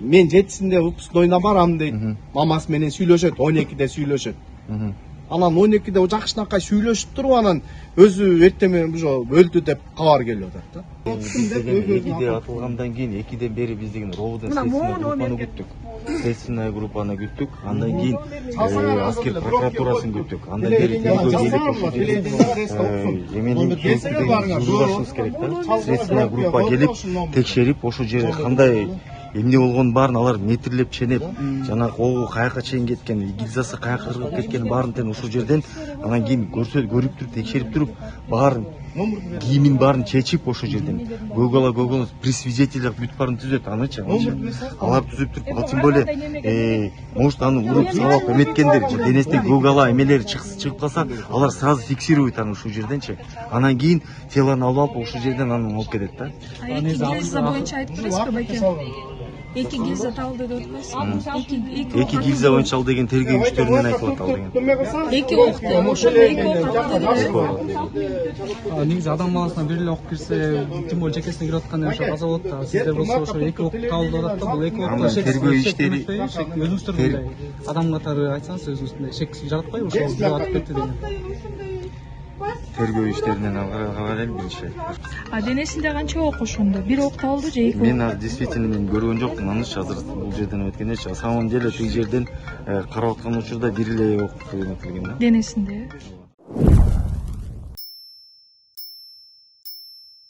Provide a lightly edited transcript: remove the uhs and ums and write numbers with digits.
Мен 7-синде выпускнойуна барам дейт. Мамасы менен сүйлөшөт, 12-де сүйлөшөт. Анан 12-де жакшынакай сүйлөшүп туруп анан өзү эртең менен уже өлдү деп кабар келип атат да. Экиде атылгандан кийин 2ден бери биз деген ровдон следственный группаны күттүк. Андан кийин аскер прокуратурасын күттүк. Андан бери тергөө келип жүрүшүбүз керек да. Следственный группа келип текшерип ошол жерде кандай эмне болгонун баарын алар метрлеп ченеп, жана колу каяка чейин кеткен, гильзасы каяка кыргып кеткенин баарын тең ошол жерден анан кийин көрүп туруп, текшерип туруп, баарын кийимин баарын чечип ошол жерден Google при свидетелях бүт баарын түзөт, анычы. Алар түзүп туруп, ал тем более может аны уруп сабап эметкендер, денесинен Google эмелери чыгып калса, алар сразу фиксируйт аны ошол жерденчи. Анан кийин телону алып ошол жерден анан алып кетет да. Гильза боюнча айттыңызбы байке? Эки гильза табылды деп атпайсызбы? Эки гильза боюнча ал деген тергөө күчтөрүнөн айтылып атат ал деген. Эки окты, ошондо эки ок атты деп. Негизи адам баласына бир эле ок кирсе, тем более жекесине кирип атканда ошо каза болот да. Сиздер болсо ошо эки ок табылды деп атат да. Бул эки окто тергөө иштери өзүңүздөр мындай адам катары айтсаңыз өзүңүз мындай шек жаратпайбы ошол бирөө атып кетти деген. Тергөө иштеринен алган эле биринчи. Денесинде канча ок ошондо? Бир ок табылды же эки ок? Мен азыр действительно мен көргөн жокмун, аныч азыр бул жерден өткөндө, самом деле тиги жерден карап аткан учурда бир эле ок эметилген да. Денесинде?